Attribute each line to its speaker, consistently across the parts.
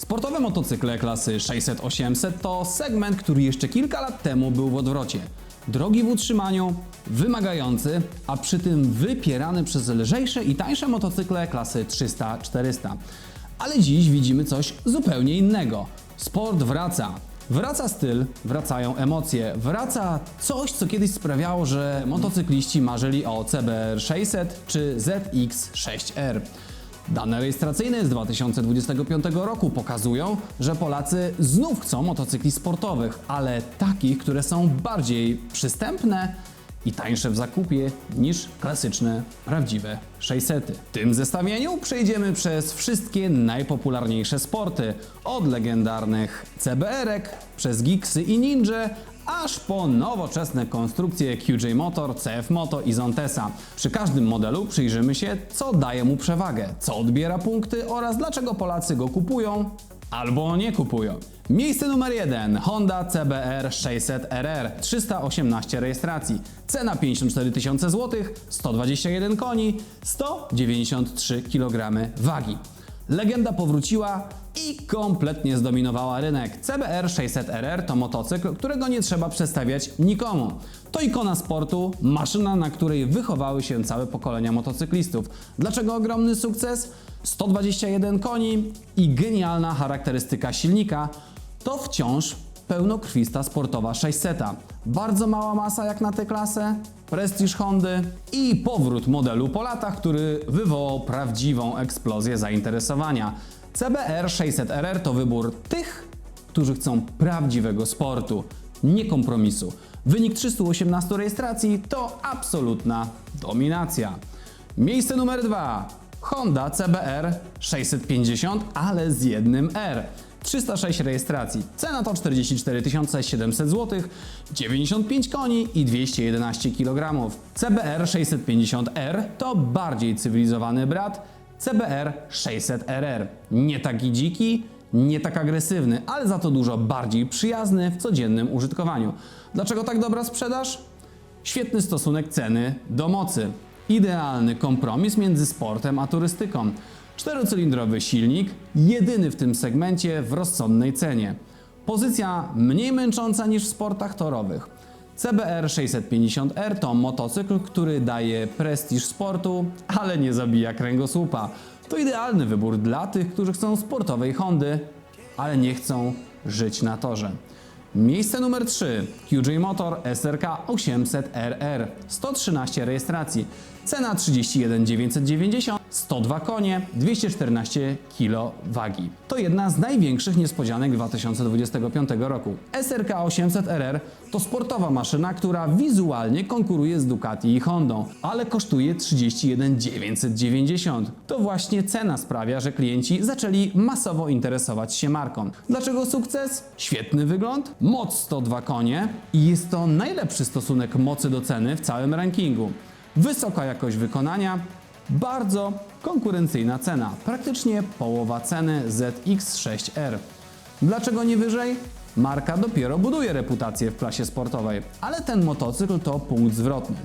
Speaker 1: Sportowe motocykle klasy 600-800 to segment, który jeszcze kilka lat temu był w odwrocie. Drogi w utrzymaniu, wymagający, a przy tym wypierany przez lżejsze i tańsze motocykle klasy 300-400. Ale dziś widzimy coś zupełnie innego. Sport wraca. Wraca styl, wracają emocje, wraca coś, co kiedyś sprawiało, że motocykliści marzyli o CBR 600 czy ZX6R. Dane rejestracyjne z 2025 roku pokazują, że Polacy znów chcą motocykli sportowych, ale takich, które są bardziej przystępne i tańsze w zakupie niż klasyczne, prawdziwe 600. W tym zestawieniu przejdziemy przez wszystkie najpopularniejsze sporty, od legendarnych CBR-ek, przez Gixxy i Ninja, aż po nowoczesne konstrukcje QJ Motor, CF Moto i Zontesa. Przy każdym modelu przyjrzymy się, co daje mu przewagę, co odbiera punkty oraz dlaczego Polacy go kupują albo nie kupują. Miejsce numer 1. Honda CBR 600RR, 318 rejestracji. Cena 54 000 zł, 121 koni, 193 kg wagi. Legenda powróciła i kompletnie zdominowała rynek. CBR 600RR to motocykl, którego nie trzeba przedstawiać nikomu. To ikona sportu, maszyna, na której wychowały się całe pokolenia motocyklistów. Dlaczego ogromny sukces? 121 koni i genialna charakterystyka silnika to wciąż pełnokrwista sportowa 600. Bardzo mała masa jak na tę klasę, prestiż Hondy i powrót modelu po latach, który wywołał prawdziwą eksplozję zainteresowania. CBR 600RR to wybór tych, którzy chcą prawdziwego sportu, nie kompromisu. Wynik 318 rejestracji to absolutna dominacja. Miejsce numer 2. Honda CBR 650, ale z jednym R. 306 rejestracji. Cena to 44 700 zł, 95 koni i 211 kg. CBR 650R to bardziej cywilizowany brat CBR 600RR. Nie taki dziki, nie tak agresywny, ale za to dużo bardziej przyjazny w codziennym użytkowaniu. Dlaczego tak dobra sprzedaż? Świetny stosunek ceny do mocy. Idealny kompromis między sportem a turystyką. Czterocylindrowy silnik, jedyny w tym segmencie w rozsądnej cenie. Pozycja mniej męcząca niż w sportach torowych. CBR 650R to motocykl, który daje prestiż sportu, ale nie zabija kręgosłupa. To idealny wybór dla tych, którzy chcą sportowej Hondy, ale nie chcą żyć na torze. Miejsce numer 3. QJ Motor SRK 800RR, 113 rejestracji. Cena 31 990, 102 konie, 214 kg wagi. To jedna z największych niespodzianek 2025 roku. SRK 800RR to sportowa maszyna, która wizualnie konkuruje z Ducati i Hondą, ale kosztuje 31 990. To właśnie cena sprawia, że klienci zaczęli masowo interesować się marką. Dlaczego sukces? Świetny wygląd, moc 102 konie i jest to najlepszy stosunek mocy do ceny w całym rankingu. Wysoka jakość wykonania, bardzo konkurencyjna cena, praktycznie połowa ceny ZX6R. Dlaczego nie wyżej? Marka dopiero buduje reputację w klasie sportowej, ale ten motocykl to punkt zwrotny.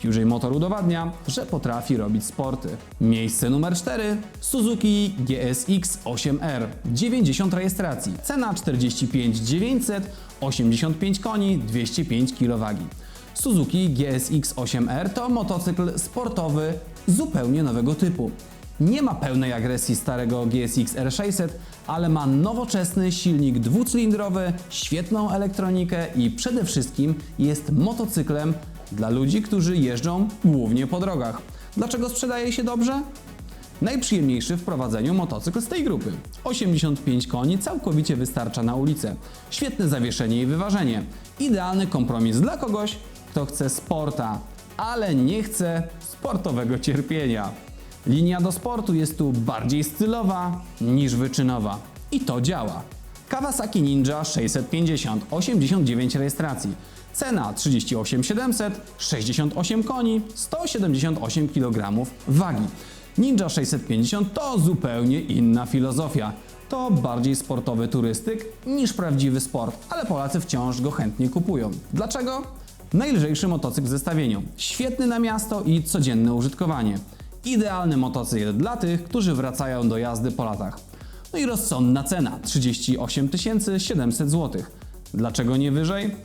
Speaker 1: QJ Motor udowadnia, że potrafi robić sporty. Miejsce numer 4. Suzuki GSX 8R, 90 rejestracji. Cena 45 900, 85 koni, 205 kg wagi. Suzuki GSX 8R to motocykl sportowy zupełnie nowego typu. Nie ma pełnej agresji starego GSX R600, ale ma nowoczesny silnik dwucylindrowy, świetną elektronikę i przede wszystkim jest motocyklem dla ludzi, którzy jeżdżą głównie po drogach. Dlaczego sprzedaje się dobrze? Najprzyjemniejszy w prowadzeniu motocykl z tej grupy. 85 koni całkowicie wystarcza na ulicę. Świetne zawieszenie i wyważenie. Idealny kompromis dla kogoś, kto chce sporta, ale nie chce sportowego cierpienia. Linia do sportu jest tu bardziej stylowa niż wyczynowa. I to działa. Kawasaki Ninja 650, 89 rejestracji. Cena 38 700, 68 koni, 178 kg wagi. Ninja 650 to zupełnie inna filozofia. To bardziej sportowy turystyk niż prawdziwy sport, ale Polacy wciąż go chętnie kupują. Dlaczego? Najlżejszy motocykl w zestawieniu. Świetny na miasto i codzienne użytkowanie. Idealny motocykl dla tych, którzy wracają do jazdy po latach. No i rozsądna cena 38 700 zł. Dlaczego nie wyżej?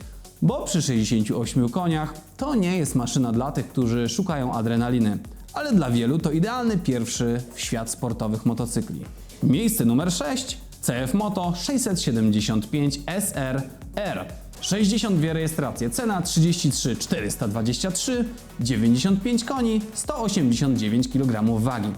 Speaker 1: Bo przy 68 koniach to nie jest maszyna dla tych, którzy szukają adrenaliny, ale dla wielu to idealny pierwszy w świat sportowych motocykli. Miejsce numer 6. CF Moto 675 SR-R. 62 rejestracje, cena 33 423, 95 koni, 189 kg wagi.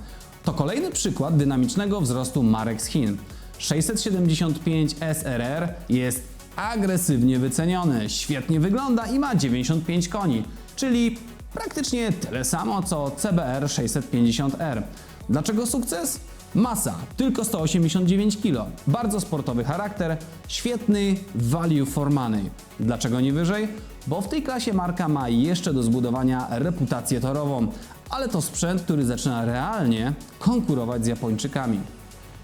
Speaker 1: To kolejny przykład dynamicznego wzrostu marek z Chin. 675 SRR jest agresywnie wyceniony, świetnie wygląda i ma 95 koni, czyli praktycznie tyle samo co CBR 650R. Dlaczego sukces? Masa, tylko 189 kg, bardzo sportowy charakter, świetny value for money. Dlaczego nie wyżej? Bo w tej klasie marka ma jeszcze do zbudowania reputację torową, ale to sprzęt, który zaczyna realnie konkurować z Japończykami.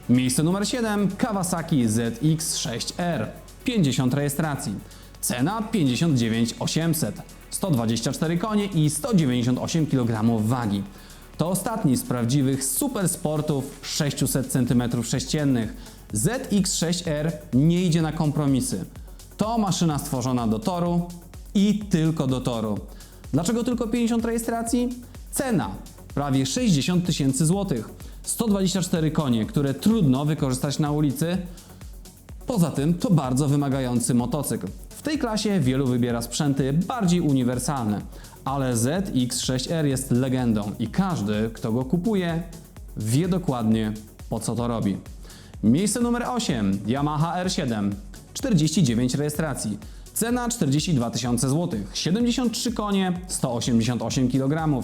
Speaker 1: Miejsce numer 7. Kawasaki ZX-6R. 50 rejestracji. Cena 59 800. 124 konie i 198 kg wagi. To ostatni z prawdziwych supersportów 600 cm3. ZX-6R nie idzie na kompromisy. To maszyna stworzona do toru i tylko do toru. Dlaczego tylko 50 rejestracji? Cena prawie 60 tysięcy złotych. 124 konie, które trudno wykorzystać na ulicy. Poza tym to bardzo wymagający motocykl. W tej klasie wielu wybiera sprzęty bardziej uniwersalne, ale ZX-6R jest legendą i każdy, kto go kupuje, wie dokładnie, po co to robi. Miejsce numer 8. Yamaha R7. 49 rejestracji. Cena 42 tysiące złotych. 73 konie, 188 kg.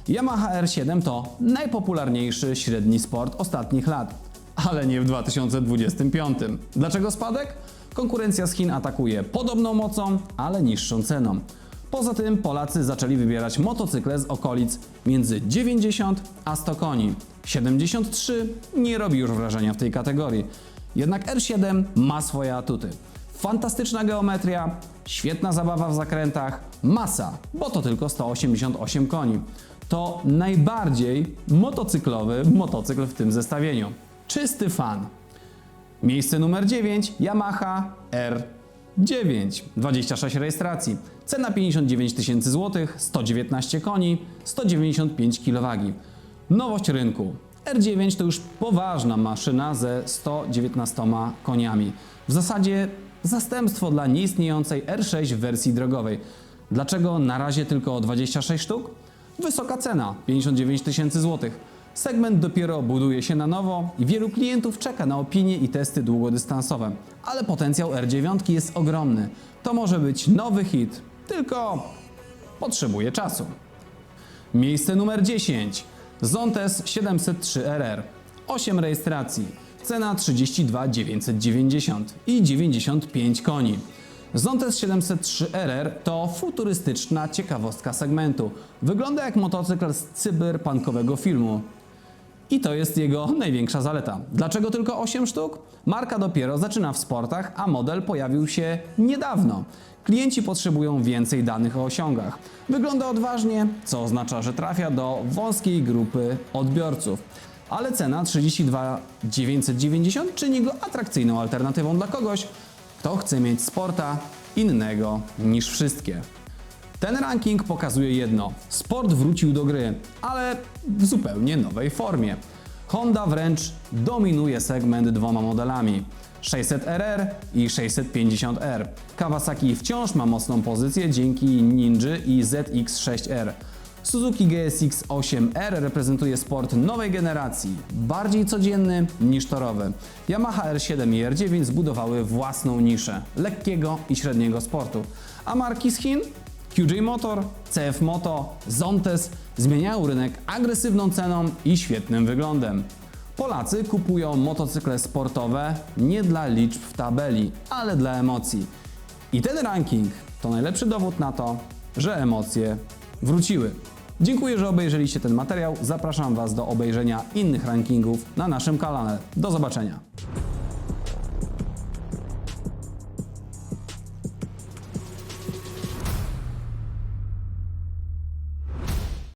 Speaker 1: Yamaha R7 to najpopularniejszy średni sport ostatnich lat, ale nie w 2025. Dlaczego spadek? Konkurencja z Chin atakuje podobną mocą, ale niższą ceną. Poza tym Polacy zaczęli wybierać motocykle z okolic między 90 a 100 koni. 73 nie robi już wrażenia w tej kategorii. Jednak R7 ma swoje atuty. Fantastyczna geometria, świetna zabawa w zakrętach, masa, bo to tylko 188 koni. To najbardziej motocyklowy motocykl w tym zestawieniu. Czysty fan. Miejsce numer 9. Yamaha R9. 26 rejestracji. Cena 59 tysięcy złotych, 119 koni, 195 kg wagi. Nowość rynku. R9 to już poważna maszyna ze 119 koniami. W zasadzie zastępstwo dla nieistniejącej R6 w wersji drogowej. Dlaczego na razie tylko 26 sztuk? Wysoka cena, 59 tysięcy złotych. Segment dopiero buduje się na nowo i wielu klientów czeka na opinie i testy długodystansowe. Ale potencjał R9 jest ogromny. To może być nowy hit, tylko potrzebuje czasu. Miejsce numer 10. Zontes 703RR. 8 rejestracji. Cena 32 990 i 95 koni. Zontes 703RR to futurystyczna ciekawostka segmentu. Wygląda jak motocykl z cyberpunkowego filmu. I to jest jego największa zaleta. Dlaczego tylko 8 sztuk? Marka dopiero zaczyna w sportach, a model pojawił się niedawno. Klienci potrzebują więcej danych o osiągach. Wygląda odważnie, co oznacza, że trafia do wąskiej grupy odbiorców. Ale cena 32 990 czyni go atrakcyjną alternatywą dla kogoś, kto chce mieć sporta innego niż wszystkie. Ten ranking pokazuje jedno. Sport wrócił do gry, ale w zupełnie nowej formie. Honda wręcz dominuje segment dwoma modelami. 600RR i 650R. Kawasaki wciąż ma mocną pozycję dzięki Ninja i ZX-6R. Suzuki GSX 8R reprezentuje sport nowej generacji, bardziej codzienny niż torowy. Yamaha R7 i R9 zbudowały własną niszę lekkiego i średniego sportu. A marki z Chin? QJ Motor, CF Moto, Zontes zmieniają rynek agresywną ceną i świetnym wyglądem. Polacy kupują motocykle sportowe nie dla liczb w tabeli, ale dla emocji. I ten ranking to najlepszy dowód na to, że emocje wróciły. Dziękuję, że obejrzeliście ten materiał. Zapraszam Was do obejrzenia innych rankingów na naszym kanale. Do zobaczenia.